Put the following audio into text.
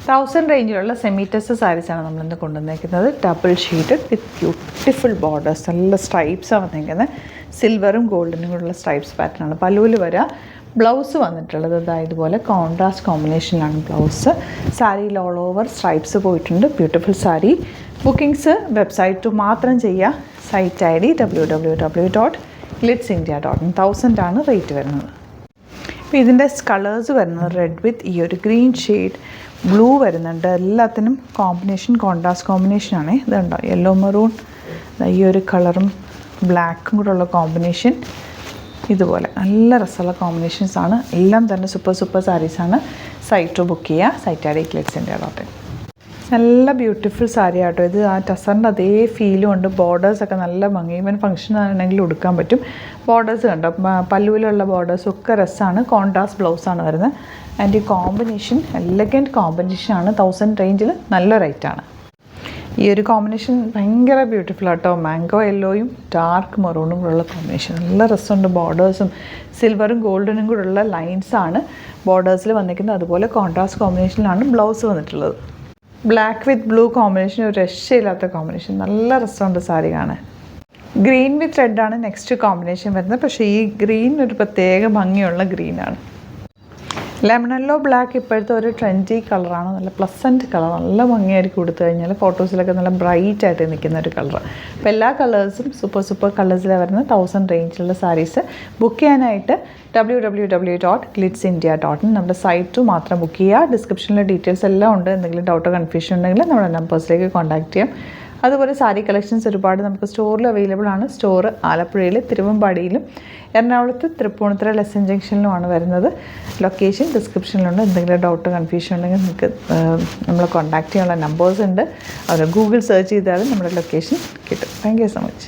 1000 റേഞ്ചിലുള്ള semi test സാരീസാണ് നമ്മളിന്ന് കൊണ്ടുവന്നിരിക്കുന്നത്. Double sheathed വിത്ത് beautiful borders, നല്ല സ്ട്രൈപ്സാണ് വന്നിരിക്കുന്നത്. സിൽവറും ഗോൾഡനും കൂടെയുള്ള സ്ട്രൈപ്സ് പാറ്റേണാണ് പല്ലുവിൽ വരിക. ബ്ലൗസ് വന്നിട്ടുള്ളത് ഇതുപോലെ കോൺട്രാസ്റ്റ് കോമ്പിനേഷനിലാണ് ബ്ലൗസ്. സാരിയിൽ ഓൾ ഓവർ സ്ട്രൈപ്സ് പോയിട്ടുണ്ട്. ബ്യൂട്ടിഫുൾ സാരി. ബുക്കിംഗ്സ് വെബ്സൈറ്റ് മാത്രം ചെയ്യുക. Site I D www.glitzindia.in. 1000 ആണ് റേറ്റ് വരുന്നത്. അപ്പോൾ ഇതിൻ്റെ കളേഴ്സ് വരുന്നത് റെഡ് വിത്ത് ഈ ഒരു ഗ്രീൻ ഷെയ്ഡ്, ബ്ലൂ വരുന്നുണ്ട്. എല്ലാത്തിനും കോമ്പിനേഷൻ കോൺട്രാസ്റ്റ് കോമ്പിനേഷനാണ്. ഇതുണ്ടോ യെല്ലോ മെറൂൺ, ഈ ഒരു കളറും ബ്ലാക്കും കൂടെ ഉള്ള കോമ്പിനേഷൻ. ഇതുപോലെ നല്ല രസമുള്ള കോമ്പിനേഷൻസാണ്. എല്ലാം തന്നെ സൂപ്പർ സാരീസാണ്. സൈറ്റ് ബുക്ക് ചെയ്യുക. Site I D glitzindia.in. നല്ല ബ്യൂട്ടിഫുൾ സാരി ആട്ടോ ഇത്. ആ ടസറിൻ്റെ അതേ ഫീലും ഉണ്ട്. ബോർഡേഴ്സൊക്കെ നല്ല ഭംഗി. ഈവൻ ഫംഗ്ഷൻ ആണെങ്കിൽ ഉടുക്കാൻ പറ്റും. ബോർഡേഴ്സ് കണ്ടോ, പല്ലുവിലുള്ള ബോർഡേഴ്സൊക്കെ രസമാണ്. കോൺട്രാസ്റ്റ് ബ്ലൗസാണ് വരുന്നത്. ആൻഡ് ഈ കോമ്പിനേഷൻ എലഗൻറ്റ് കോമ്പിനേഷനാണ്. 1000 റേഞ്ചിൽ നല്ല റേറ്റാണ്. ഈ ഒരു കോമ്പിനേഷൻ ഭയങ്കര ബ്യൂട്ടിഫുൾ ആട്ടോ. മാംഗോ യെല്ലോയും ഡാർക്ക് മെറൂണും കൂടെയുള്ള കോമ്പിനേഷൻ നല്ല രസമുണ്ട്. ബോർഡേഴ്സും സിൽവറും ഗോൾഡനും കൂടെയുള്ള ലൈൻസാണ് ബോർഡേഴ്സിൽ വന്നിരിക്കുന്നത്. അതുപോലെ കോൺട്രാസ്റ്റ് കോമ്പിനേഷനിലാണ് ബ്ലൗസ് വന്നിട്ടുള്ളത്. ബ്ലാക്ക് വിത്ത് ബ്ലൂ കോമ്പിനേഷൻ ഒരു രക്ഷയില്ലാത്ത കോമ്പിനേഷൻ. നല്ല രസമുണ്ട് സാരി കാണാൻ. ഗ്രീൻ വിത്ത് റെഡാണ് നെക്സ്റ്റ് കോമ്പിനേഷൻ വരുന്നത്. പക്ഷേ ഈ ഗ്രീൻ ഒരു പ്രത്യേക ഭംഗിയുള്ള ഗ്രീനാണ്. ലെമൺ യെല്ലോ ബ്ലാക്ക് ഇപ്പോഴത്തെ ഒരു ട്രെൻഡി കളറാണ്. നല്ല പ്ലസൻറ്റ് കളർ, നല്ല ഭംഗിയായിരിക്കും കൊടുത്തു കഴിഞ്ഞാൽ. ഫോട്ടോസിലൊക്കെ നല്ല ബ്രൈറ്റ് ആയിട്ട് നിൽക്കുന്ന ഒരു കളർ. അപ്പോൾ എല്ലാ കളേഴ്സും സൂപ്പർ കളേഴ്സിലാണ് വരുന്നത്. 1000 റേഞ്ചിലുള്ള സാരീസ് ബുക്ക് ചെയ്യാനായിട്ട് www.glitzindia.in നമ്മുടെ സൈറ്റ് മാത്രം ബുക്ക് ചെയ്യുക. ഡിസ്ക്രിപ്ഷനിലെ ഡീറ്റെയിൽസ് എല്ലാം ഉണ്ട്. എന്തെങ്കിലും ഡൗട്ടോ കൺഫ്യൂഷൻ ഉണ്ടെങ്കിൽ നമ്മുടെ നമ്പേഴ്സിലേക്ക് കോൺടാക്ട് ചെയ്യാം. അതുപോലെ സാരി കളക്ഷൻസ് ഒരുപാട് നമുക്ക് സ്റ്റോറിൽ അവൈലബിൾ ആണ്. സ്റ്റോർ ആലപ്പുഴയിൽ, തിരുവമ്പാടിയിലും, എറണാകുളത്ത് തൃപ്പൂണിത്തുറ ലെസൺ ജംഗ്ഷനിലുമാണ് വരുന്നത്. ലൊക്കേഷൻ ഡിസ്ക്രിപ്ഷനിലുണ്ട്. എന്തെങ്കിലും ഡൗട്ട് കൺഫ്യൂഷൻ ഉണ്ടെങ്കിൽ നിങ്ങൾക്ക് നമ്മളെ കോൺടാക്ട് ചെയ്യാനുള്ള നമ്പേഴ്സ് ഉണ്ട്. അവർ ഗൂഗിൾ സെർച്ച് ചെയ്താലും നമ്മുടെ ലൊക്കേഷൻ കിട്ടും. Thank you so much.